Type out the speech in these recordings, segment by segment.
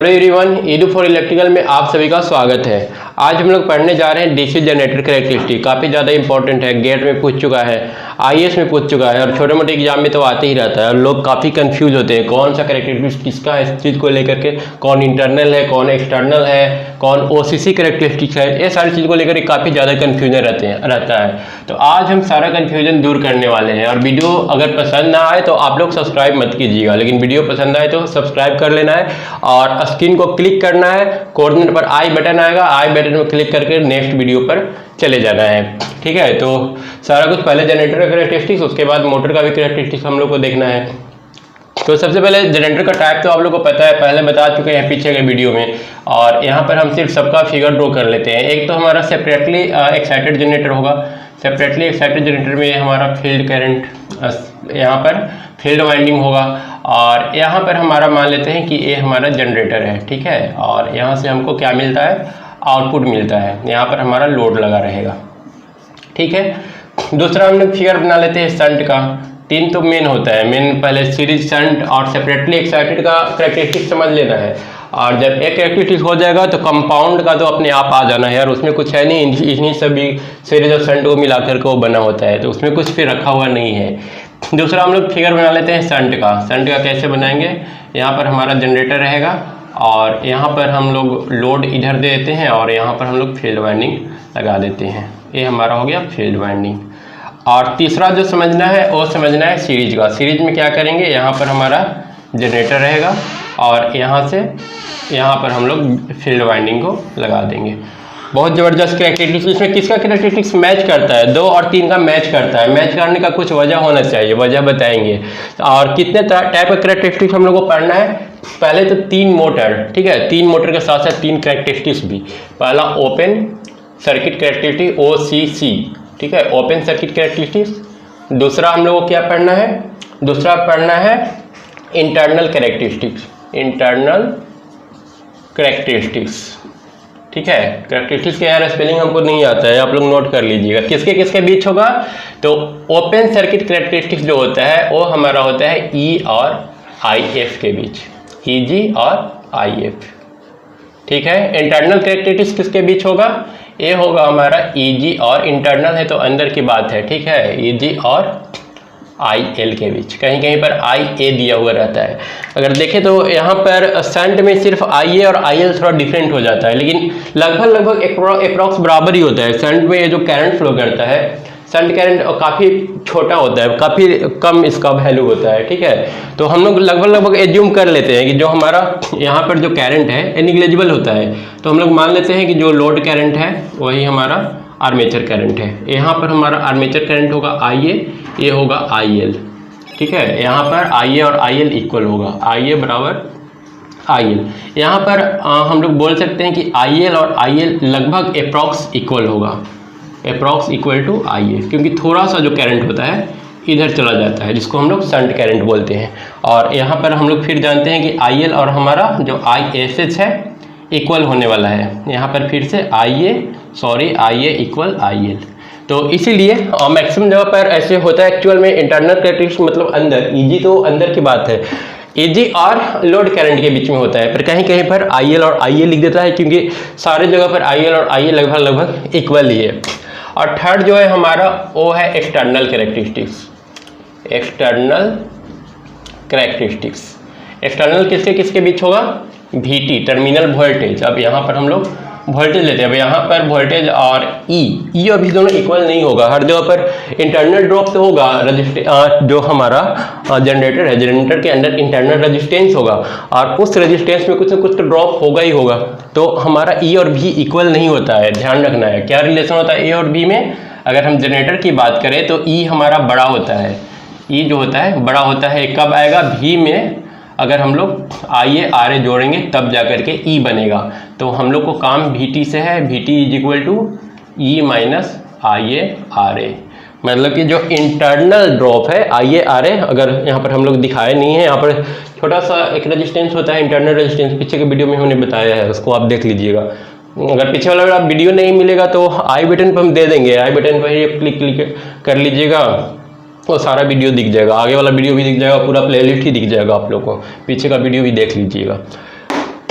Hello everyone, Edu for electrical में आप सभी का स्वागत है। आज हम लोग पढ़ने जा रहे हैं डीसी जनरेटर कैरेक्टरिस्टिक। काफ़ी ज़्यादा इंपॉर्टेंट है, गेट में पूछ चुका है, आईएएस में पूछ चुका है और छोटे मोटे एग्जाम में तो आते ही रहता है। और लोग काफ़ी कंफ्यूज होते हैं कौन सा कैरेक्टरिस्टिक किसका है, इस चीज़ को लेकर के कौन इंटरनल है, कौन एक्सटर्नल है, कौन ओसीसी कैरेक्टरिस्टिक है। ये सारी चीज़ को लेकर काफ़ी ज़्यादा कन्फ्यूजन रहता है। तो आज हम सारा कन्फ्यूजन दूर करने वाले हैं। और वीडियो अगर पसंद ना आए तो आप लोग सब्सक्राइब मत कीजिएगा, लेकिन वीडियो पसंद आए तो सब्सक्राइब कर लेना है और स्क्रीन को क्लिक करना है। कोऑर्डिनेट पर आई बटन आएगा, आई बटन में क्लिक करके नेक्स्ट वीडियो पर चले जाना है। ठीक है, तो सारा कुछ पहले जनरेटर का कैरेक्टरिस्टिक्स, उसके बाद मोटर का भी कैरेक्टरिस्टिक्स हम लोग को देखना है। तो सबसे पहले जनरेटर का टाइप तो आप लोग को पता है, पहले बता चुके हैं पीछे के वीडियो में। और यहाँ पर हम सिर्फ सबका फिगर ड्रॉ कर लेते हैं। एक तो हमारा सेपरेटली एक्साइटेड जनरेटर होगा। सेपरेटली एक्साइटेड जनरेटर में हमारा फील्ड करंट, यहाँ पर फील्ड वाइंडिंग होगा। और यहाँ पर हमारा मान लेते हैं कि ये हमारा जनरेटर है, ठीक है। और यहाँ से हमको क्या मिलता है, आउटपुट मिलता है। यहाँ पर हमारा लोड लगा रहेगा, ठीक है। दूसरा हम लोग फिगर बना लेते हैं शंट का। तीन तो मेन होता है, मेन पहले सीरीज शंट और सेपरेटली एक्साइटेड का कैरेक्टरिस्टिक समझ लेना है। और जब एक कैरेक्टरिस्टिक हो जाएगा तो कंपाउंड का तो अपने आप आ जाना है यार, उसमें कुछ है नहीं। इन्हीं सभी सीरीज और शंट को मिलाकर के वो बना होता है, तो उसमें कुछ फिर रखा हुआ नहीं है। दूसरा हम लोग फिगर बना लेते हैं शंट का। शंट का कैसे बनाएंगे, यहाँ पर हमारा जनरेटर रहेगा और यहाँ पर हम लोग लोड इधर दे देते हैं और यहाँ पर हम लोग फील्ड वाइंडिंग लगा देते हैं। ये हमारा हो गया फील्ड वाइंडिंग। और तीसरा जो समझना है वो समझना है सीरीज का। सीरीज में क्या करेंगे, यहाँ पर हमारा जनरेटर रहेगा और यहाँ से यहाँ पर हम लोग फील्ड वाइंडिंग को लगा देंगे। बहुत ज़बरदस्त कैरेक्टरिस्टिक्स। इसमें किसका कैरेक्टरिस्टिक्स मैच करता है, 2 और 3 का मैच करता है। मैच करने का कुछ वजह होना चाहिए, वजह बताएंगे। और कितने टाइप का कैरेक्टरिस्टिक्स हम लोग को पढ़ना है। पहले तो 3 मोटर, ठीक है। 3 मोटर के साथ साथ 3 कैरेक्टरिस्टिक्स भी। पहला ओपन सर्किट कैरेक्टरिस्टिक OCC, ठीक है, ओपन सर्किट कैरेक्टरिस्टिक्स। दूसरा हम लोग को क्या पढ़ना है, दूसरा पढ़ना है इंटरनल कैरेक्टरिस्टिक्स। इंटरनल कैरेक्टरिस्टिक्स, ठीक है। कैरेक्टरिस्टिक्स के यार स्पेलिंग हमको नहीं आता है, आप लोग नोट कर लीजिएगा। किसके किसके बीच होगा, तो ओपन सर्किट कैरेक्टरिस्टिक्स जो होता है वो हमारा होता है E और IF के बीच, EG और IF, ठीक है। इंटरनल कैरेक्टरिस्टिक्स किसके बीच होगा, ये होगा हमारा EG और इंटरनल है तो अंदर की बात है, ठीक है, EG और IL के बीच। कहीं कहीं पर IA दिया हुआ रहता है। अगर देखें तो यहाँ पर शंट में सिर्फ IA और IL थोड़ा डिफरेंट हो जाता है, लेकिन लगभग अप्रॉक्स बराबर ही होता है। शंट में ये जो करंट फ्लो करता है, शंट करंट काफ़ी छोटा होता है, काफ़ी कम इसका वैल्यू होता है, ठीक है। तो हम लोग लगभग एज्यूम कर लेते हैं कि जो हमारा यहाँ पर जो करंट है ये निग्लेजिबल होता है। तो हम लोग मान लेते हैं कि जो लोड करंट है वही हमारा आर्मेचर करंट है। यहाँ पर हमारा आर्मेचर करंट होगा IA, ये होगा IL, ठीक है। यहाँ पर IA और IL इक्वल होगा, IA बराबर IL। यहाँ पर हम लोग बोल सकते हैं कि IL और IL लगभग अप्रॉक्स इक्वल होगा, अप्रॉक्स इक्वल टू IA, क्योंकि थोड़ा सा जो करंट होता है इधर चला जाता है, जिसको हम लोग शंट करंट बोलते हैं। और यहाँ पर हम लोग फिर जानते हैं कि IL और हमारा जो ISH है इक्वल होने वाला है। यहाँ पर फिर से IA इक्वल IL। तो इसीलिए मैक्सिमम जगह पर ऐसे होता है एक्चुअल में। इंटरनल कैरेक्टरिस्टिक्स मतलब अंदर, EG तो अंदर की बात है, EG और लोड करंट के बीच में होता है। पर कहीं कहीं पर IL और IA लिख देता है, क्योंकि सारे जगह पर IL और IA लगभग इक्वल ही है। और थर्ड जो है हमारा वो है external characteristics. External characteristics, external किसके किसके बीच होगा, VT टर्मिनल वोल्टेज। अब यहाँ पर हम लोग वोल्टेज लेते हैं। अब यहाँ पर वोल्टेज और E अभी दोनों इक्वल नहीं होगा। हर जगह पर इंटरनल ड्रॉप तो होगा, जो हमारा जनरेटर है, जनरेटर के अंदर इंटरनल रेजिस्टेंस होगा और उस रेजिस्टेंस में कुछ ना कुछ तो ड्रॉप होगा ही होगा। तो हमारा E और V इक्वल नहीं होता है, ध्यान रखना है। क्या रिलेशन होता है A और B में, अगर हम जनरेटर की बात करें तो E हमारा बड़ा होता है, E जो होता है बड़ा होता है। कब आएगा, V में अगर हम लोग IA RA जोड़ेंगे तब जाकर के E बनेगा। तो हम लोग को काम VT से है, VT is equal to E minus IA RA। मतलब कि जो इंटरनल ड्रॉप है IA RA, अगर यहाँ पर हम लोग दिखाए नहीं है, यहाँ पर छोटा सा एक रेजिस्टेंस होता है इंटरनल रेजिस्टेंस, पीछे के वीडियो में हमने बताया है, उसको आप देख लीजिएगा। अगर पीछे वाला वीडियो नहीं मिलेगा तो आई बटन पर हम दे देंगे, आई बटन पर ही क्लिक कर लीजिएगा, वो सारा वीडियो दिख जाएगा। आगे वाला वीडियो भी दिख जाएगा, पूरा प्लेलिस्ट ही दिख जाएगा आप लोगों को। पीछे का वीडियो भी देख लीजिएगा।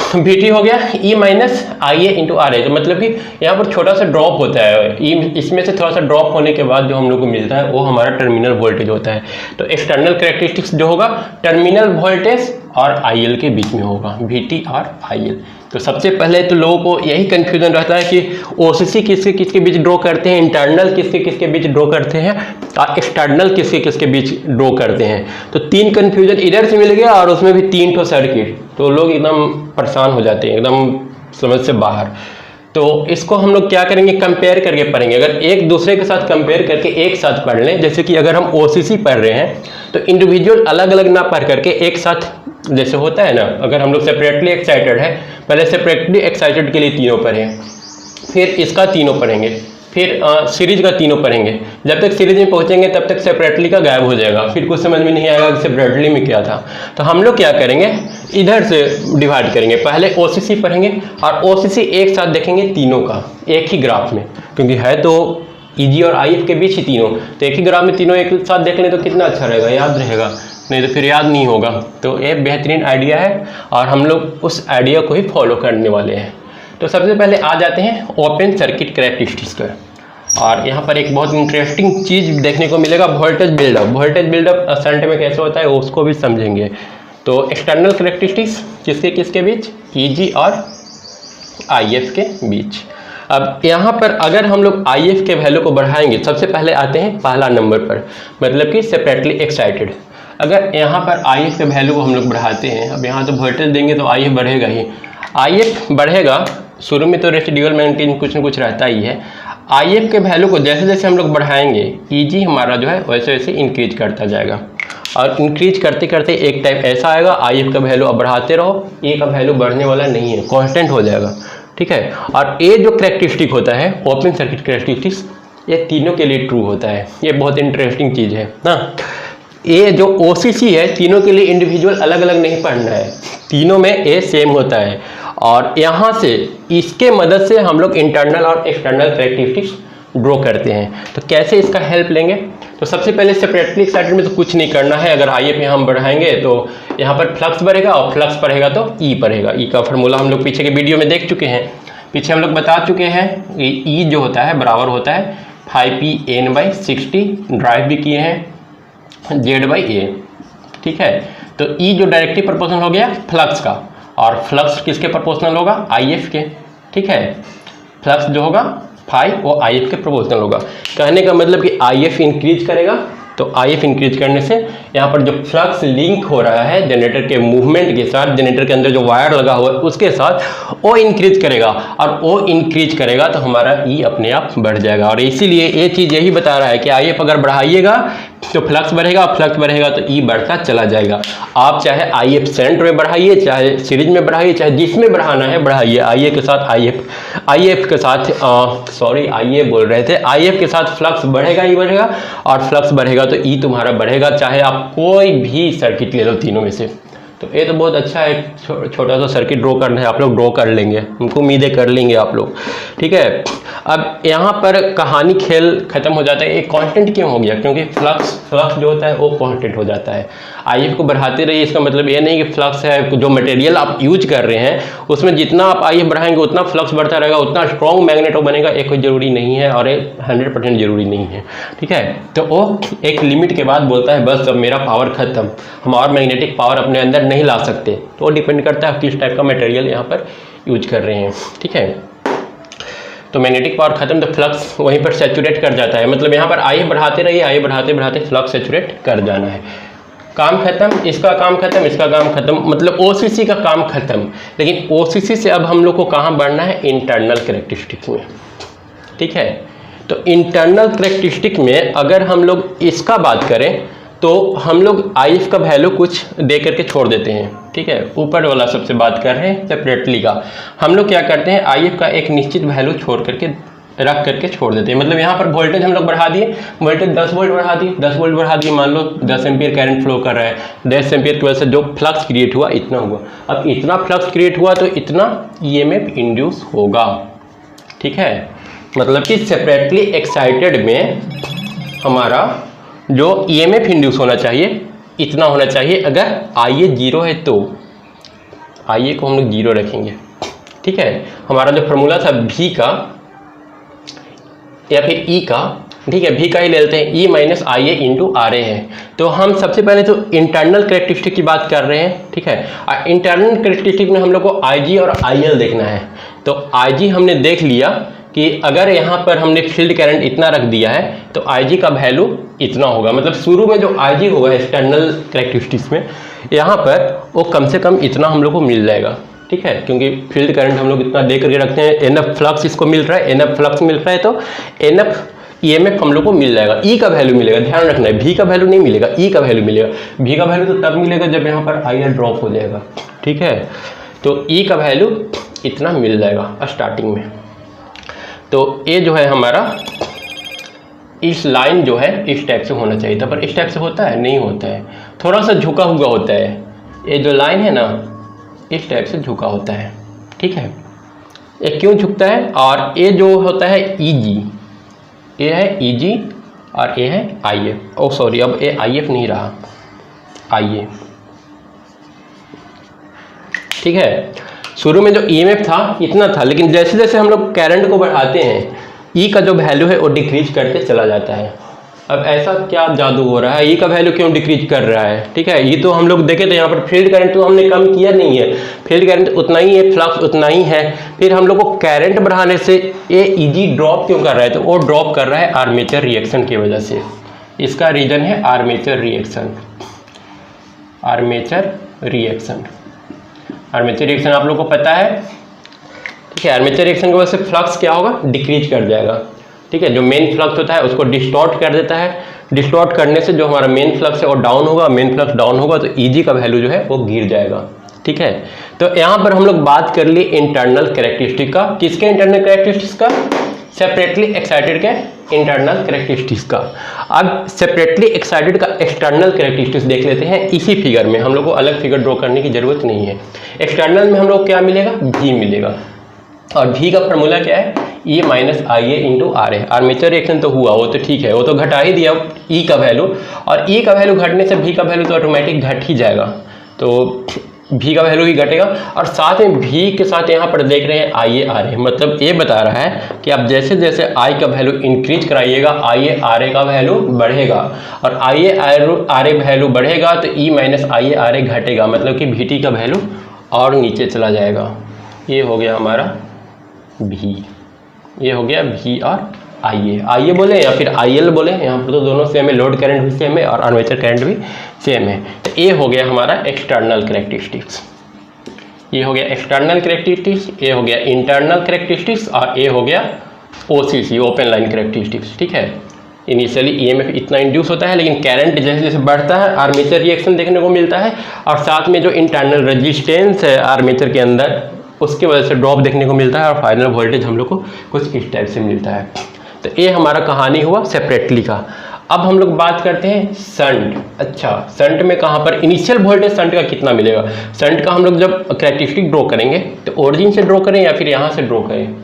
VT हो गया E minus IA into RA, तो मतलब कि यहाँ पर छोटा सा ड्रॉप होता है, इसमें से थोड़ा सा ड्रॉप होने के बाद जो हम लोग को मिलता है वो हमारा टर्मिनल वोल्टेज होता है। तो एक्सटर्नल कैरेक्टरिस्टिक्स जो होगा टर्मिनल वोल्टेज और IL के बीच में होगा, VT और IL। तो सबसे पहले तो लोगों को यही कन्फ्यूजन रहता है कि OCC किसके किसके बीच ड्रॉ करते हैं, इंटरनल किसके किसके बीच ड्रॉ करते हैं और एक्सटर्नल किसके किसके बीच ड्रॉ करते हैं। तो 3 कन्फ्यूजन इधर से मिल गया और उसमें भी 3 ठो सर्किट, तो लोग एकदम परेशान हो जाते हैं, एकदम समझ से बाहर। तो इसको हम लोग क्या करेंगे, कंपेयर करके पढ़ेंगे। अगर एक दूसरे के साथ कंपेयर करके एक साथ पढ़ लें, जैसे कि अगर हम OCC पढ़ रहे हैं तो इंडिविजुअल अलग अलग ना पढ़ करके एक साथ, जैसे होता है ना, अगर हम लोग सेपरेटली एक्साइटेड है, पहले सेपरेटली एक्साइटेड के लिए तीनों पढ़ें, फिर इसका तीनों पढ़ेंगे, फिर सीरीज का तीनों पढ़ेंगे। जब तक सीरीज में पहुंचेंगे तब तक सेपरेटली का गायब हो जाएगा, फिर कुछ समझ में नहीं आएगा कि सेपरेटली में क्या था। तो हम लोग क्या करेंगे, इधर से डिवाइड करेंगे, पहले OCC पढ़ेंगे और OCC एक साथ देखेंगे तीनों का एक ही ग्राफ में, क्योंकि है तो EG और IF के बीच ही तीनों, तो एक ही ग्राफ में तीनों एक साथ देख लें तो कितना अच्छा रहेगा, याद रहेगा, नहीं तो फिर याद नहीं होगा। तो ये बेहतरीन आइडिया है और हम लोग उस आइडिया को ही फॉलो करने वाले हैं। तो सबसे पहले आ जाते हैं ओपन सर्किट कैरेक्टरिस्टिक्स पर, और यहाँ पर एक बहुत इंटरेस्टिंग चीज़ देखने को मिलेगा, voltage buildup. Voltage buildup shunt में कैसे होता है उसको भी समझेंगे। तो एक्सटर्नल कैरेक्टरिस्टिक्स किसके किसके बीच, EG और IF के बीच। अब यहाँ पर अगर हम लोग IF के वैल्यू को बढ़ाएंगे, सबसे पहले आते हैं पहला नंबर पर, मतलब कि सेपरेटली एक्साइटेड। अगर यहाँ पर IF के वैल्यू को हम लोग बढ़ाते हैं, अब यहाँ तो वोल्टेज देंगे तो IF बढ़ेगा ही, IF बढ़ेगा, शुरू में तो रेसिडुअल मेंटेन कुछ न कुछ रहता ही है। IF के वैल्यू को जैसे जैसे हम लोग बढ़ाएंगे, EG हमारा जो है वैसे वैसे इंक्रीज करता जाएगा, और इंक्रीज करते करते एक टाइम ऐसा आएगा IF का वैल्यू अब बढ़ाते रहो, E का वैल्यू बढ़ने वाला नहीं है, कांस्टेंट हो जाएगा, ठीक है। और ये जो कैरेक्टरिस्टिक होता है ओपन सर्किट कैरेक्टरिस्टिक्स, ये तीनों के लिए ट्रू होता है। ये बहुत इंटरेस्टिंग चीज़ है ना। ये जो OCC है तीनों के लिए इंडिविजुअल अलग अलग नहीं पढ़ना है, तीनों में ए सेम होता है, और यहाँ से इसके मदद से हम लोग इंटरनल और एक्सटर्नल कैरेक्टरिस्टिक्स ड्रॉ करते हैं। तो कैसे इसका हेल्प लेंगे, तो सबसे पहले सेपरेटली एक्साइटेड में तो कुछ नहीं करना है। अगर IF यहाँ हम बढ़ाएंगे तो यहाँ पर फ्लक्स बढ़ेगा, और फ्लक्स बढ़ेगा तो E बढ़ेगा। E का फार्मूला हम लोग पीछे के वीडियो में देख चुके हैं, पीछे हम लोग बता चुके हैं। E जो होता है बराबर होता है 5PN/60, ड्राइव भी किए हैं, Z/A, ठीक है। तो E जो डायरेक्टली प्रोपोर्शनल हो गया फ्लक्स का, और फ्लक्स किसके प्रोपोर्शनल होगा, IF के, ठीक है। फ्लक्स जो होगा फाई वो IF के प्रोपोर्शनल होगा। कहने का मतलब कि IF इंक्रीज करेगा, तो IF इंक्रीज करने से यहाँ पर जो फ्लक्स लिंक हो रहा है जनरेटर के मूवमेंट के साथ, जनरेटर के अंदर जो वायर लगा हुआ है उसके साथ, वो इंक्रीज करेगा, और वो इंक्रीज करेगा तो हमारा E अपने आप बढ़ जाएगा। और इसीलिए ये चीज़ यही बता रहा है कि IF अगर बढ़ाइएगा तो फ्लक्स बढ़ेगा, फ्लक्स बढ़ेगा तो E बढ़ता चला जाएगा। आप चाहे IF सेंटर में बढ़ाइए, चाहे सीरीज में बढ़ाइए, चाहे जिसमें बढ़ाना है बढ़ाइए, IA के साथ IF के साथ IA बोल रहे थे, IF के साथ फ्लक्स बढ़ेगा ही बढ़ेगा, और फ्लक्स बढ़ेगा तो E तुम्हारा बढ़ेगा, चाहे आप कोई भी सर्किट ले लो तीनों में से। तो ये तो बहुत अच्छा है, छोटा सा सर्किट ड्रॉ करना है, आप लोग ड्रॉ कर लेंगे, उनको उम्मीदें कर लेंगे आप लोग, ठीक है। अब यहाँ पर कहानी खेल खत्म हो जाता है। एक कांस्टेंट क्यों हो गया, क्योंकि फ्लक्स जो होता है वो कांस्टेंट हो जाता है। IF को बढ़ाते रहिए, इसका मतलब ये नहीं कि फ्लक्स है जो मटेरियल आप यूज कर रहे हैं उसमें जितना आप IF बढ़ाएंगे उतना फ्लक्स बढ़ता रहेगा, उतना स्ट्रॉन्ग मैग्नेटो बनेगा, ये कोई ज़रूरी नहीं है, और ये 100% ज़रूरी नहीं है, ठीक है। तो वो एक लिमिट के बाद बोलता है बस अब मेरा पावर खत्म, हम और मैग्नेटिक पावर अपने अंदर नहीं ला सकते। तो वो डिपेंड करता है किस टाइप का मटेरियल यहाँ पर यूज कर रहे हैं, ठीक है। तो मैग्नेटिक पावर खत्म तो फ्लक्स वहीं पर सैचुरेट कर जाता है, मतलब यहाँ पर IF बढ़ाते रहिए, IF बढ़ाते बढ़ाते फ्लक्स सैचुरेट कर जाना है। काम खत्म, इसका काम खत्म, इसका काम खत्म, मतलब OCC का काम खत्म। लेकिन OCC से अब हम लोग को कहाँ बढ़ना है, इंटरनल कैरेक्टरिस्टिक्स में, ठीक है। तो इंटरनल कैरेक्टरिस्टिक में अगर हम लोग इसका बात करें तो हम लोग IF का वैल्यू कुछ दे करके छोड़ देते हैं, ठीक है। ऊपर वाला सबसे बात कर रहे हैं सेपरेटली का, हम लोग क्या करते हैं IF का एक निश्चित वैल्यू छोड़ करके रख करके छोड़ देते हैं। मतलब यहाँ पर वोल्टेज हम लोग बढ़ा दिए, वोल्टेज 10 वोल्ट बढ़ा दिए, 10 वोल्ट बढ़ा दिए, मान लो 10 एम्पियर करंट फ्लो कर रहा है, 10 एम्पियर की वजह से जो फ्लक्स क्रिएट हुआ इतना हुआ। अब इतना फ्लक्स क्रिएट हुआ तो इतना EMF इंड्यूस होगा, ठीक है। मतलब कि सेपरेटली एक्साइटेड में हमारा जो EMF इंड्यूस होना चाहिए इतना होना चाहिए, अगर IA 0 है तो आई ए को हम लोग 0 रखेंगे। ठीक है, हमारा जो फॉर्मूला था भी का या फिर ई का, ठीक है, भी का ही ले लेते हैं, E minus I A into R A है। तो हम सबसे पहले तो इंटरनल कैरेक्टरिस्टिक की बात कर रहे हैं। ठीक है, इंटरनल कैरेक्टरिस्टिक में हम लोग को आई जी और आई एल देखना है। तो आई जी हमने देख लिया कि अगर यहाँ पर हमने फील्ड करंट इतना रख दिया है तो आई जी का वैल्यू इतना होगा, मतलब शुरू में जो आई जी होगा एक्सटर्नल कैरेक्टरिस्टिक्स में, यहाँ पर वो कम से कम इतना हम लोग को मिल जाएगा। ठीक है, क्योंकि फील्ड करंट हम लोग इतना दे करके रखते हैं, एनएफ फ्लक्स इसको मिल रहा है, एनएफ फ्लक्स मिल रहा है, तो एनएफ ईएमएफ हम लोग को मिल जाएगा। ई का वैल्यू मिलेगा, ध्यान रखना है, भी का वैल्यू नहीं मिलेगा, ई का वैल्यू मिलेगा। भी का वैल्यू तो तब मिलेगा जब यहाँ पर आई एल ड्रॉप हो जाएगा। ठीक है, तो ई का वैल्यू इतना मिल जाएगा स्टार्टिंग में। तो ये जो है हमारा इस लाइन जो है इस टाइप से होना चाहिए था, पर इस टाइप से होता है नहीं होता है, थोड़ा सा झुका हुआ होता है। ये जो लाइन है ना इस टाइप से झुका होता है। ठीक है, ये क्यों झुकता है? और ये जो होता है ई जी, ये है ई जी और ये है आई एफ। ओ सॉरी, अब ये आई एफ नहीं रहा, आई ए। ठीक है, शुरू में जो ईएमएफ था इतना था, लेकिन जैसे जैसे हम लोग करंट को बढ़ाते हैं ई का जो वैल्यू है वो डिक्रीज करते चला जाता है। अब ऐसा क्या जादू हो रहा है, ई का वैल्यू क्यों डिक्रीज कर रहा है? ठीक है, ये तो हम लोग देखे थे यहाँ पर फील्ड करंट तो हमने कम किया नहीं है, फील्ड करंट उतना ही है, फ्लक्स उतना ही है। फिर हम लोग को करंट बढ़ाने से ये ईजी ड्रॉप क्यों कर रहा है? तो वो ड्रॉप कर रहा है आर्मेचर रिएक्शन की वजह से। इसका रीजन है armature reaction. Armature reaction, armature reaction आप लोग को पता है। ठीक है, आर्मेचर रिएक्शन की वजह से फ्लक्स क्या होगा? डिक्रीज कर जाएगा। ठीक है, जो मेन फ्लक्स होता है उसको डिस्टॉर्ट कर देता है, डिस्टॉर्ट करने से जो हमारा मेन फ्लक्स है वो डाउन होगा, मेन फ्लक्स डाउन होगा तो ईजी का वैल्यू जो है वो गिर जाएगा। ठीक है, तो यहाँ पर हम लोग बात कर लिए इंटरनल कैरेक्टरिस्टिक का। किसके इंटरनल कैरेक्टरिस्टिक्स का? सेपरेटली एक्साइटेड के इंटरनल कैरेक्टरिस्टिक्स का। अब सेपरेटली एक्साइटेड का एक्सटर्नल कैरेक्टरिस्टिक्स देख लेते हैं इसी फिगर में, हम लोग को अलग फिगर ड्रॉ करने की जरूरत नहीं है। एक्सटर्नल में हम लोग क्या मिलेगा? भी मिलेगा, और भी का फॉर्मूला क्या है? E minus I A into R A. Armature reaction तो हुआ, वो तो ठीक है, वो तो घटा ही दिया ई का वैल्यू, और ई का वैल्यू घटने से भी का वैल्यू तो ऑटोमेटिक घट ही जाएगा, तो भी का वैल्यू ही घटेगा। और साथ में भी के साथ यहाँ पर देख रहे हैं आई ए आर ए, मतलब ये बता रहा है कि आप जैसे जैसे आई का वैल्यू इंक्रीज कराइएगा आई ए आर ए का वैल्यू बढ़ेगा, और आई ए आर ए वैल्यू बढ़ेगा तो ई माइनस आई ए आर ए घटेगा, मतलब कि भी टी का वैल्यू और नीचे चला जाएगा। ये हो गया हमारा भी, ये हो गया भी और आई ए बोले या फिर आई एल बोले, यहाँ पर तो दोनों सेम है, लोड करंट भी सेम है और आर्मेचर करंट भी सेम है। तो ये हो गया हमारा एक्सटर्नल कैरेक्टरिस्टिक्स, ये हो गया एक्सटर्नल कैरेक्टरिस्टिक्स, ये हो गया इंटरनल कैरेक्टरिस्टिक्स, और ये हो गया ओसीसी ओपन लाइन कैरेक्टरिस्टिक्स। ठीक है, इनिशियली ईएमएफ इतना इंड्यूस होता है, लेकिन करंट जैसे जैसे बढ़ता है आर्मेचर रिएक्शन देखने को मिलता है, और साथ में जो इंटरनल रेजिस्टेंस है आर्मेचर के अंदर उसकी वजह से ड्रॉप देखने को मिलता है, और फाइनल वोल्टेज हम लोग को कुछ इस टाइप से मिलता है। तो ये हमारा कहानी हुआ सेपरेटली का। अब हम लोग बात करते हैं शंट। अच्छा, शंट में कहाँ पर इनिशियल वोल्टेज शंट का कितना मिलेगा? शंट का हम लोग जब कैरेक्टरिस्टिक ड्रॉ करेंगे तो ओरिजिन से ड्रॉ करें या फिर यहाँ से ड्रॉ करें?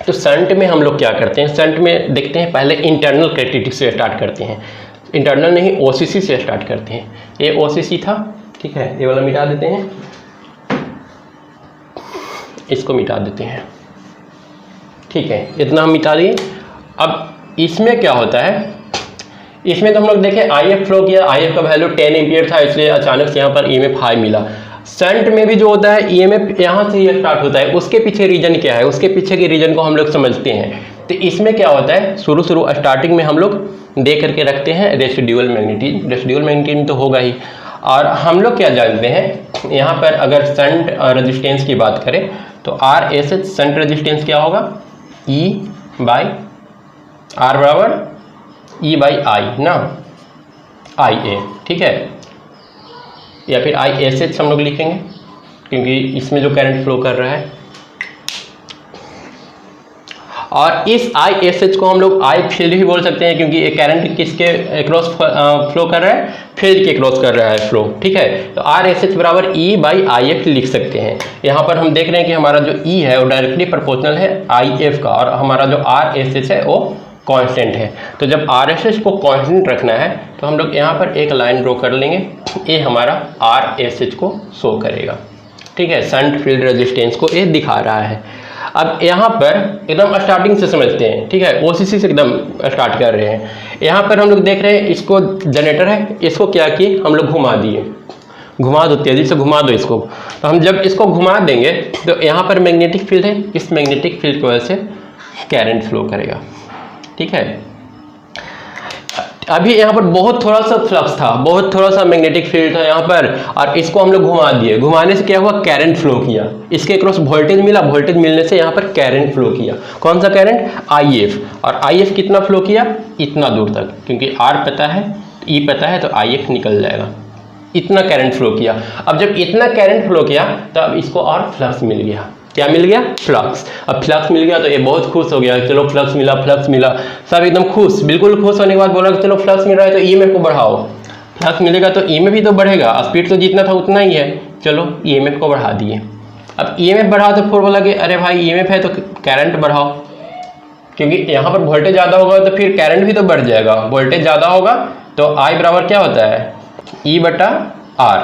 तो शंट में हम लोग क्या करते हैं? शंट में देखते हैं पहले इंटरनल कैरेक्टरिस्टिक से स्टार्ट करते हैं, इंटरनल नहीं ओसीसी से स्टार्ट करते हैं। ये ओसीसी था, ठीक है, ये वाला मिटा देते हैं, इसको मिटा देते हैं। ठीक है, इतना हम मिटा दिए। अब इसमें क्या होता है? इसमें तो हम लोग देखें आई एफ फ्लो किया, आई एफ का वैल्यू 10 एम्पियर था, इसलिए अचानक से यहाँ पर ईएमएफ हाई मिला। शंट में भी जो होता है ईएमएफ यहाँ से ही स्टार्ट होता है, उसके पीछे रीजन क्या है? उसके पीछे के रीजन को हम लोग समझते हैं। तो इसमें क्या होता है? शुरू स्टार्टिंग में हम लोग दे करके रखते हैं रेसिडुअल मैग्नेटिज्म, रेसिडुअल मैग्नेटिज्म तो होगा ही। और हम लोग क्या जानते हैं यहाँ पर, अगर शंट रेजिस्टेंस की बात करें तो R S H shunt resistance क्या होगा? ई बाई आर बराबर ई बाई आई ना, आई ए। ठीक है, या फिर आई एस एच हम लोग लिखेंगे क्योंकि इसमें जो करंट फ्लो कर रहा है, और इस आई एस एच को हम लोग आई फील्ड भी बोल सकते हैं क्योंकि ये करंट किसके क्रॉस फ्लो कर रहा है? फील्ड के क्रॉस कर रहा है फ्लो। ठीक है, तो आर एस एच बराबर ई बाई आई एफ लिख सकते हैं। यहाँ पर हम देख रहे हैं कि हमारा जो ई है वो डायरेक्टली प्रोपोर्शनल है आई एफ का, और हमारा जो आर एस एच है वो कांस्टेंट है। तो जब आर एस एच को कांस्टेंट रखना है तो हम लोग यहाँ पर एक लाइन ड्रॉ कर लेंगे, ये हमारा आर एस एच को शो करेगा। ठीक है, शंट फील्ड रेजिस्टेंस को ये दिखा रहा है। अब यहाँ पर एकदम स्टार्टिंग से समझते हैं, ठीक है, ओसीसी से एकदम स्टार्ट कर रहे हैं। यहाँ पर हम लोग देख रहे हैं इसको जनरेटर है, इसको क्या किए हम लोग घुमा दिए, घुमा दो, तेजी से घुमा दो इसको। तो हम जब इसको घुमा देंगे तो यहाँ पर मैग्नेटिक फील्ड है, इस मैग्नेटिक फील्ड की वजह से करंट फ्लो करेगा, ठीक है। अभी यहाँ पर बहुत थोड़ा सा फ्लक्स था, बहुत थोड़ा सा मैग्नेटिक फील्ड था यहाँ पर, और इसको हम लोग घुमा दिए, घुमाने से क्या हुआ, करंट फ्लो किया, इसके क्रॉस वोल्टेज मिला, वोल्टेज मिलने से यहाँ पर करंट फ्लो किया। कौन सा करंट, IF, और IF कितना फ्लो किया, इतना दूर तक, क्योंकि R पता है, E पता है, तो IF निकल जाएगा, इतना करंट फ्लो किया। अब जब इतना करंट फ्लो किया तो अब इसको और फ्लक्स मिल गया, क्या मिल गया, फ्लक्स। अब फ्लक्स मिल गया तो ये बहुत खुश हो गया, चलो फ्लक्स मिला, फ्लक्स मिला, सब एकदम खुश, बिल्कुल खुश होने के बाद बोला कि चलो फ्लक्स मिल रहा है तो EMF को बढ़ाओ, फ्लक्स मिलेगा तो EMF भी तो बढ़ेगा, स्पीड तो जितना था उतना ही है, चलो EMF को बढ़ा दिए। अब EMF बढ़ाओ तो फिर बोला कि अरे भाई EMF है तो करंट बढ़ाओ, क्योंकि यहाँ पर वोल्टेज ज़्यादा होगा तो फिर करंट भी तो बढ़ जाएगा, वोल्टेज ज़्यादा होगा तो I बराबर क्या होता है, E/R।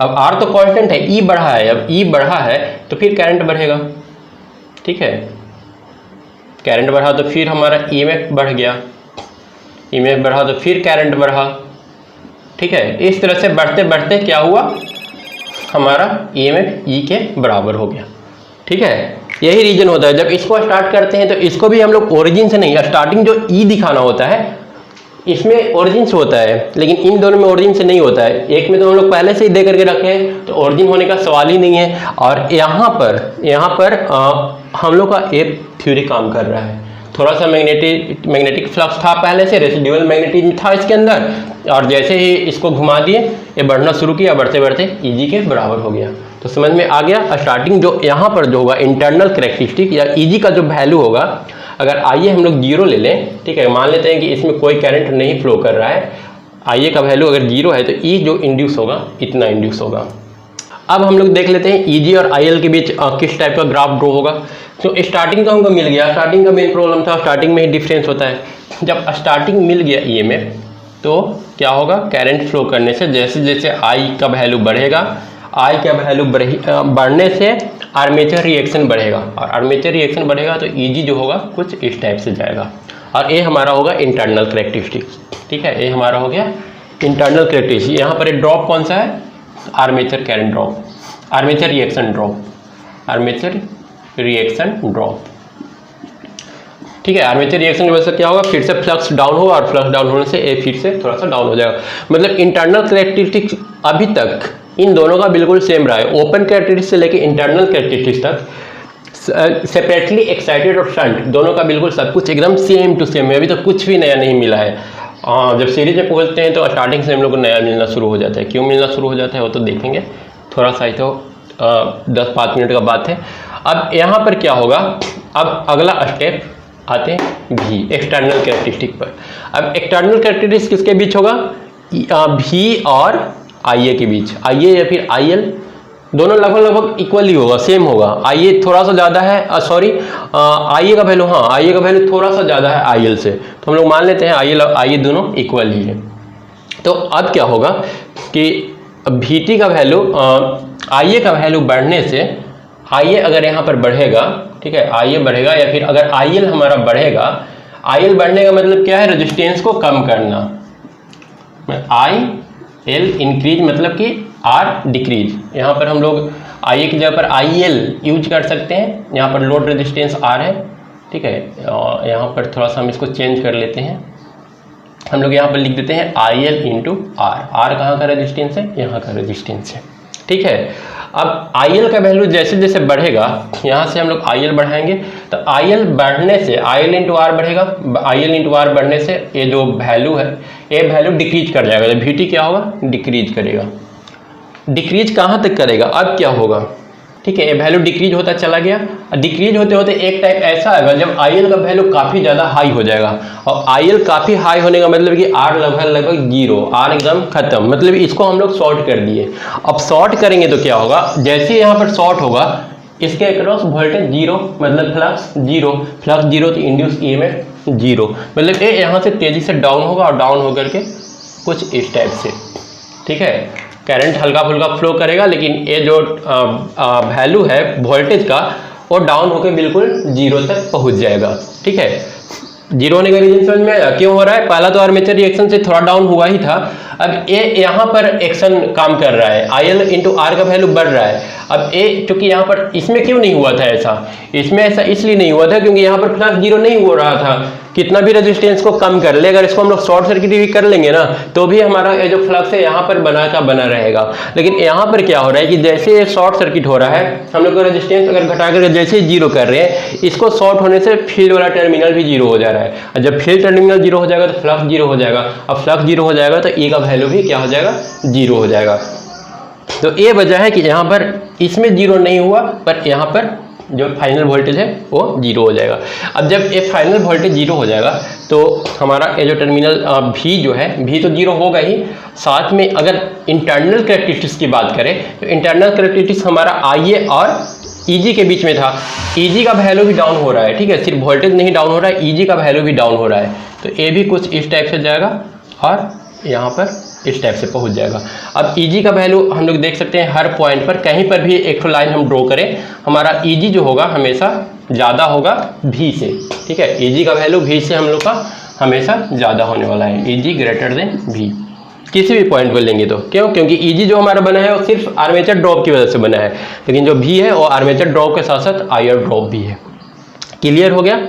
अब R तो कांस्टेंट है, E बढ़ा है, अब E बढ़ा है तो फिर करंट बढ़ेगा, ठीक है, करंट बढ़ा तो फिर हमारा EMF बढ़ गया, EMF बढ़ा तो फिर करंट बढ़ा, ठीक है। इस तरह से बढ़ते बढ़ते क्या हुआ, हमारा EMF E के बराबर हो गया, ठीक है। यही रीजन होता है, जब इसको स्टार्ट करते हैं तो इसको भी हम लोग ओरिजिन से नहीं, स्टार्टिंग जो E दिखाना होता है इसमें ओरिजिन से होता है, लेकिन इन दोनों में ओरिजिन से नहीं होता है। एक में तो हम लोग पहले से ही दे करके रखे हैं तो ओरिजिन होने का सवाल ही नहीं है। और यहाँ पर हम लोग का एक थ्योरी काम कर रहा है, थोड़ा सा मैग्नेटिक फ्लक्स था पहले से, रेसिडुअल मैग्नेटिज्म था इसके अंदर, और जैसे ही इसको घुमा दिए ये बढ़ना शुरू किया, बढ़ते बढ़ते EG के बराबर हो गया। तो समझ में आ गया, स्टार्टिंग जो यहाँ पर जो होगा इंटरनल कैरेक्टरिस्टिक या EG का जो वैल्यू होगा, अगर आइए हम लोग 0 ले लें, ठीक है, मान लेते हैं कि इसमें कोई करंट नहीं फ्लो कर रहा है, आइए का वैल्यू अगर 0 है तो E जो इंड्यूस होगा इतना इंड्यूस होगा। अब हम लोग देख लेते हैं EG और IL के बीच किस टाइप का ग्राफ ड्रॉ होगा। तो स्टार्टिंग तो हमको मिल गया, स्टार्टिंग का मेन प्रॉब्लम था, स्टार्टिंग में ही डिफरेंस होता है। जब स्टार्टिंग मिल गया EMF तो क्या होगा, करंट फ्लो करने से जैसे जैसे I का वैल्यू बढ़ेगा, I का वैल्यू बढ़ने से आर्मेचर रिएक्शन बढ़ेगा, और आर्मेचर रिएक्शन बढ़ेगा तो EG जो होगा कुछ इस टाइप से जाएगा, और ये हमारा होगा इंटरनल कैरेक्टरिस्टिक, ठीक है, ये हमारा हो गया इंटरनल कैरेक्टरिस्टिक। यहाँ पर ड्रॉप कौन सा है, armature current drop, armature reaction drop, armature reaction drop, ठीक है। आर्मेचर रिएक्शन की वजह से क्या होगा, फिर से फ्लक्स डाउन होगा, और फ्लक्स डाउन होने से ये फिर से थोड़ा सा डाउन हो जाएगा। मतलब इंटरनल कैरेक्टरिस्टिक अभी तक इन दोनों का बिल्कुल सेम रहा है, ओपन कैरेक्टरिस्टिक से लेके इंटरनल कैरेक्टरिस्टिक तक सेपरेटली एक्साइटेड और शंट दोनों का बिल्कुल सब कुछ एकदम सेम टू सेम है, अभी तो कुछ भी नया नहीं मिला है। जब सीरीज में पहुंचते हैं तो स्टार्टिंग से हम लोग को नया मिलना शुरू हो जाता है। क्यों मिलना शुरू हो जाता है वो तो देखेंगे, थोड़ा सा ही तो 10-5 मिनट का बात है। अब यहाँ पर क्या होगा, अब अगला स्टेप आते हैं भी एक्सटर्नल कैरेक्टरिस्टिक पर। अब एक्सटर्नल कैरेक्टरिस्टिक किसके बीच होगा, भी और IA के बीच, IA या फिर IL दोनों लगभग इक्वल ही होगा, सेम होगा। IA थोड़ा सा ज़्यादा है, IA का वैल्यू, हाँ IA का वैल्यू थोड़ा सा ज़्यादा है IL से, तो हम लोग मान लेते हैं IA दोनों इक्वल ही है। तो अब क्या होगा कि VT का वैल्यू, IA का वैल्यू बढ़ने से IA अगर यहाँ पर बढ़ेगा, ठीक है, IA बढ़ेगा, या फिर अगर IL हमारा बढ़ेगा, IL बढ़ने का मतलब क्या है, रेजिस्टेंस को कम करना, IL इंक्रीज मतलब कि R डिक्रीज। यहाँ पर हम लोग IA की जगह पर IL यूज कर सकते हैं, यहाँ पर लोड रेजिस्टेंस R है, ठीक है, यहाँ पर थोड़ा सा हम इसको चेंज कर लेते हैं, हम लोग यहाँ पर लिख देते हैं IL इंटू R। R कहाँ का रेजिस्टेंस है, यहाँ का रेजिस्टेंस है, ठीक है। अब IL का वैल्यू जैसे जैसे बढ़ेगा, यहाँ से हम लोग IL बढ़ाएंगे तो IL बढ़ने से IL इंटू R बढ़ेगा, IL इंटू R बढ़ने से ये जो वैल्यू है ये वैल्यू डिक्रीज कर जाएगा, तो VT क्या होगा, डिक्रीज करेगा। डिक्रीज कहाँ तक करेगा, अब क्या होगा, ठीक है, ये वैल्यू डिक्रीज होता चला गया, डिक्रीज होते होते एक टाइम ऐसा आएगा जब IL का वैल्यू काफ़ी ज़्यादा हाई हो जाएगा, और IL काफ़ी हाई होने का मतलब कि R लगभग 0, R एकदम खत्म, मतलब इसको हम लोग शॉर्ट कर दिए। अब शॉर्ट करेंगे तो क्या होगा, जैसे यहाँ पर शॉर्ट होगा इसके अक्रॉस वोल्टेज 0, मतलब फ्लक्स 0 तो इंड्यूस EMF 0, मतलब ये यहाँ से तेज़ी से डाउन होगा, और डाउन होकर के कुछ इस टाइप से, ठीक है। करंट हल्का फुल्का फ्लो करेगा, लेकिन ये जो वैल्यू है वोल्टेज का वो डाउन होकर बिल्कुल जीरो तक पहुंच जाएगा। ठीक है, जीरो होने का रीजन समझ में आया क्यों हो रहा है? पहला तो आर्मेचर रिएक्शन से थोड़ा डाउन हुआ ही था, अब ये यहाँ पर एक्शन काम कर रहा है, IL इंटू आर का वैल्यू बढ़ रहा है। अब ये चूंकि यहाँ पर इसमें क्यों नहीं हुआ था ऐसा, इसमें ऐसा इसलिए नहीं हुआ था क्योंकि यहाँ पर फ्लक्स जीरो नहीं हो रहा था। कितना भी रेजिस्टेंस को कम कर ले, अगर इसको हम लोग शॉर्ट सर्किट भी कर लेंगे ना तो भी हमारा ये जो फ्लक्स है यहाँ पर बना का बना रहेगा। लेकिन यहाँ पर क्या हो रहा है कि जैसे ये शॉर्ट सर्किट हो रहा है, हम लोग को रेजिस्टेंस अगर घटा कर जैसे जीरो कर रहे हैं, इसको शॉर्ट होने से फील्ड वाला टर्मिनल भी जीरो हो जा रहा है। और जब फील्ड टर्मिनल जीरो हो जाएगा तो फ्लक्स जीरो हो जाएगा, अब फ्लक्स जीरो हो जाएगा तो ई का वैल्यू भी क्या हो जाएगा, जीरो हो जाएगा। तो ये वजह है कि यहाँ पर इसमें जीरो नहीं हुआ, पर यहाँ पर जो फाइनल वोल्टेज है वो जीरो हो जाएगा। अब जब ये फाइनल वोल्टेज जीरो हो जाएगा तो हमारा ये जो टर्मिनल भी जो है, भी तो जीरो होगा ही, साथ में अगर इंटरनल कैरेक्टरिस्टिक्स की बात करें तो इंटरनल कैरेक्टरिस्टिक्स हमारा IA और EG के बीच में था। EG का वैल्यू भी डाउन हो रहा है, ठीक है, सिर्फ वोल्टेज नहीं डाउन हो रहा है, EG का वैल्यू भी डाउन हो रहा है। तो ये भी कुछ इस टाइप से जाएगा और यहाँ पर इस टाइप से पहुँच जाएगा। अब EG का वैल्यू हम लोग देख सकते हैं हर पॉइंट पर, कहीं पर भी एक लाइन हम ड्रॉ करें, हमारा EG जो होगा हमेशा ज़्यादा होगा V से। ठीक है, EG का वैल्यू V से हम लोग का हमेशा ज़्यादा होने वाला है, EG ग्रेटर देन V किसी भी पॉइंट को लेंगे तो। क्यों? क्योंकि EG जो हमारा बना है वो सिर्फ आर्मेचर ड्रॉप की वजह से बना है, लेकिन जो V है वो आर्मेचर ड्रॉप के साथ साथ IR ड्रॉप भी है। क्लियर हो गया?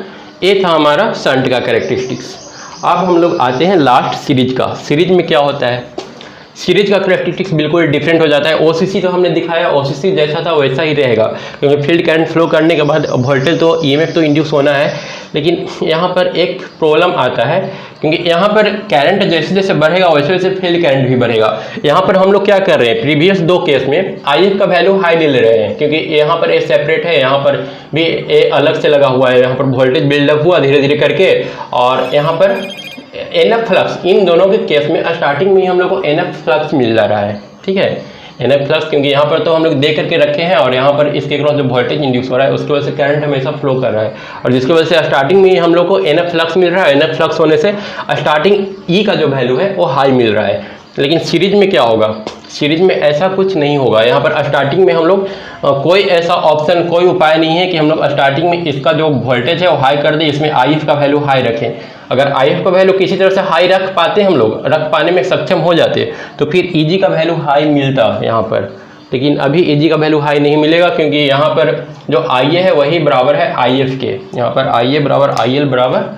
ये था हमारा शंट का कैरेक्टरिस्टिक्स। अब हम लोग आते हैं लास्ट सीरीज का। सीरीज में क्या होता है, सीरीज का कैरेक्टरिस्टिक्स बिल्कुल डिफरेंट हो जाता है। OCC तो हमने दिखाया, OCC जैसा था वैसा ही रहेगा, क्योंकि फील्ड करंट फ्लो करने के बाद वोल्टेज तो EMF तो इंड्यूस होना है। लेकिन यहाँ पर एक प्रॉब्लम आता है, क्योंकि यहाँ पर करंट जैसे जैसे बढ़ेगा वैसे वैसे फील्ड करंट भी बढ़ेगा। यहाँ पर हम लोग क्या कर रहे हैं, प्रीवियस दो केस में IF का वैल्यू हाई ले रहे हैं, क्योंकि यहाँ पर ए सेपरेट है, यहाँ पर भी ए अलग से लगा हुआ है, यहाँ पर वोल्टेज बिल्डअप हुआ धीरे धीरे करके, और यहाँ पर NF फ्लक्स, इन दोनों के केस में स्टार्टिंग में ही हम लोग को NF फ्लक्स मिल जा रहा है। ठीक है, NF फ्लक्स, क्योंकि यहाँ पर तो हम लोग दे करके रखे हैं और यहाँ पर इसके क्रॉस जो वोल्टेज इंड्यूस हो रहा है उसकी वजह से करंट हमेशा फ्लो कर रहा है, और जिसकी वजह से स्टार्टिंग में ही हम लोग को NF फ्लक्स मिल रहा है। NF फ्लक्स होने से स्टार्टिंग E का जो वैल्यू है वो हाई मिल रहा है। लेकिन सीरीज में क्या होगा, सीरीज में ऐसा कुछ नहीं होगा। यहाँ पर स्टार्टिंग में हम लोग कोई ऐसा ऑप्शन, कोई उपाय नहीं है कि हम लोग स्टार्टिंग में इसका जो वोल्टेज है वो हाई कर दें, इसमें IF का वैल्यू हाई रखें। अगर IF का वैल्यू किसी तरह से हाई रख पाते, हम लोग रख पाने में सक्षम हो जाते, तो फिर EG का वैल्यू हाई मिलता यहाँ पर। लेकिन अभी EG का वैल्यू हाई नहीं मिलेगा, क्योंकि यहाँ पर जो IA है वही बराबर है IF के। यहाँ पर IA बराबर IL बराबर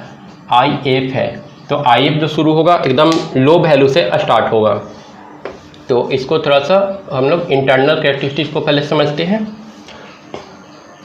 IF है, तो IF जो शुरू होगा एकदम लो वैल्यू से स्टार्ट होगा। तो इसको थोड़ा सा हम लोग इंटरनल कैरेक्टरिस्टिक्स को पहले समझते हैं।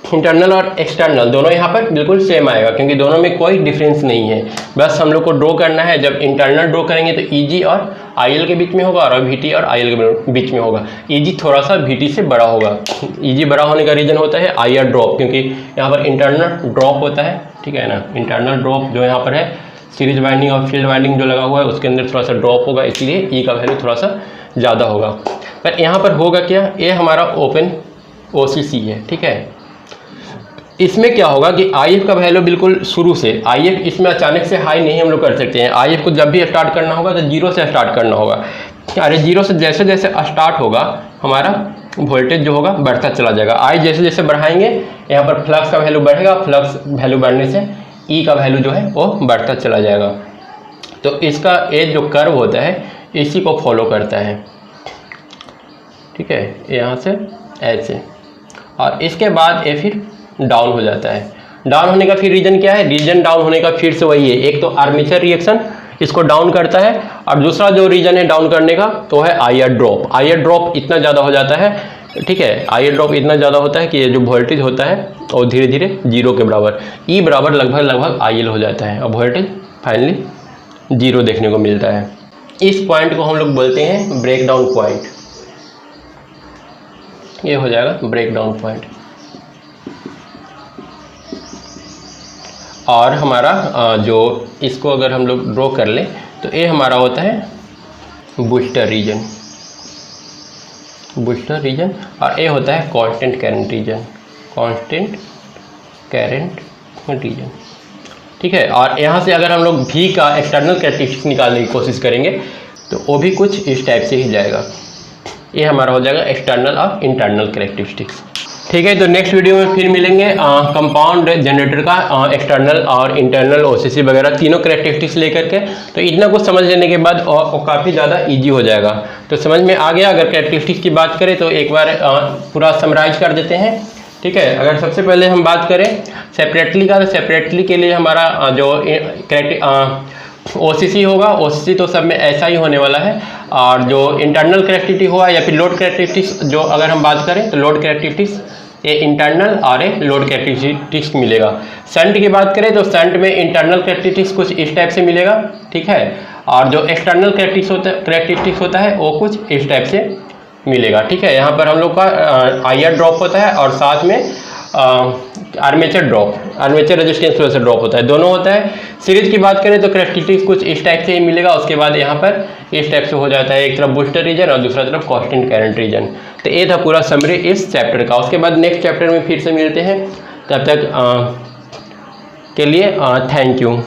इंटरनल और एक्सटर्नल दोनों यहाँ पर बिल्कुल सेम आएगा, क्योंकि दोनों में कोई डिफरेंस नहीं है। बस हम लोग को ड्रॉ करना है, जब इंटरनल ड्रॉ करेंगे तो EG और IL के बीच में होगा, और VT और IL के बीच में होगा। EG थोड़ा सा VT से बड़ा होगा। EG बड़ा होने का रीज़न होता है IR ड्रॉप, क्योंकि यहाँ पर इंटरनल ड्रॉप होता है, ठीक है ना। इंटरनल ड्रॉप जो यहाँ पर है, सीरीज वाइंडिंग और फील्ड वाइंडिंग जो लगा हुआ है उसके अंदर थोड़ा सा ड्रॉप होगा, इसलिए E का वैल्यू थोड़ा सा ज़्यादा होगा। पर यहाँ पर होगा क्या, ये हमारा ओपन OCC है, ठीक है। इसमें क्या होगा कि IF का वैल्यू बिल्कुल शुरू से, IF इसमें अचानक से हाई नहीं हम लोग कर सकते हैं। IF को जब भी स्टार्ट करना होगा तो जीरो से स्टार्ट करना होगा। अरे जीरो से जैसे जैसे स्टार्ट होगा हमारा वोल्टेज जो होगा बढ़ता चला जाएगा। I जैसे जैसे बढ़ाएंगे यहाँ पर फ्लक्स का वैल्यू बढ़ेगा, फ्लक्स वैल्यू बढ़ने से E का वैल्यू जो है वो बढ़ता चला जाएगा। तो इसका ये जो कर्व होता है इसी को फॉलो करता है, ठीक है, यहाँ से ऐसे, और इसके बाद ये फिर डाउन हो जाता है। डाउन होने का फिर रीजन क्या है, रीजन डाउन होने का फिर से वही है, एक तो आर्मेचर रिएक्शन इसको डाउन करता है, और दूसरा जो रीजन है डाउन करने का तो है IR ड्रॉप। IR ड्रॉप इतना ज़्यादा हो जाता है, ठीक है, IR ड्रॉप इतना ज़्यादा होता है कि ये जो वोल्टेज होता है और धीरे धीरे जीरो के बराबर, E बराबर लगभग IL हो जाता है, और वोल्टेज फाइनली जीरो देखने को मिलता है। इस पॉइंट को हम लोग बोलते हैं ब्रेक डाउन पॉइंट। ये हो जाएगा ब्रेक डाउन पॉइंट। और हमारा जो इसको अगर हम लोग ड्रॉ कर लें तो ये हमारा होता है बूस्टर रीजन, बूस्टर रीजन, और ये होता है constant current region, constant current region, ठीक है। और यहाँ से अगर हम लोग V का एक्सटर्नल कैरेक्टरिस्टिक्स निकालने की कोशिश करेंगे तो वो भी कुछ इस टाइप से ही जाएगा। ये हमारा हो जाएगा एक्सटर्नल और इंटरनल कैरेक्टरिस्टिक्स। ठीक है, तो नेक्स्ट वीडियो में फिर मिलेंगे कंपाउंड जनरेटर का एक्सटर्नल और इंटरनल ओसीसी वगैरह तीनों कैरेक्टरिस्टिक्स लेकर के। तो इतना कुछ समझ लेने के बाद काफ़ी ज़्यादा इजी हो जाएगा। तो समझ में आ गया। अगर कैरेक्टरिस्टिक्स की बात करें तो एक बार पूरा समराइज कर देते हैं। ठीक है, अगर सबसे पहले हम बात करें सेपरेटली का, तो सेपरेटली के लिए हमारा जो ओसीसी होगा, ओसीसी तो सब में ऐसा ही होने वाला है। और जो इंटरनल कैरेक्टरिस्टिक हुआ या फिर लोड कैरेक्टरिस्टिक्स, जो अगर हम बात करें तो लोड कैरेक्टरिस्टिक्स ये इंटरनल और एक लोड कैरेक्टरिस्टिक्स मिलेगा। शंट की बात करें तो शंट में इंटरनल कैरेक्टरिस्टिक्स कुछ इस टाइप से मिलेगा। ठीक है, और जो एक्सटर्नल कैरेक्टरिस्टिक्स होता है वो कुछ इस टाइप से मिलेगा। ठीक है, यहाँ पर हम लोग का आईआर ड्रॉप होता है और साथ में आर्मेचर रेजिस्टेंस ड्रॉप होता है, दोनों होता है। सीरीज की बात करें तो कैरेक्टरिस्टिक्स कुछ इस टाइप से ही मिलेगा। उसके बाद यहाँ पर इस टाइप से हो जाता है, एक तरफ बूस्टर रीजन और दूसरा तरफ कांस्टेंट करंट रीजन। तो ये था पूरा समरी इस चैप्टर का। उसके बाद नेक्स्ट चैप्टर में फिर से मिलते हैं, तब तक के लिए थैंक यू।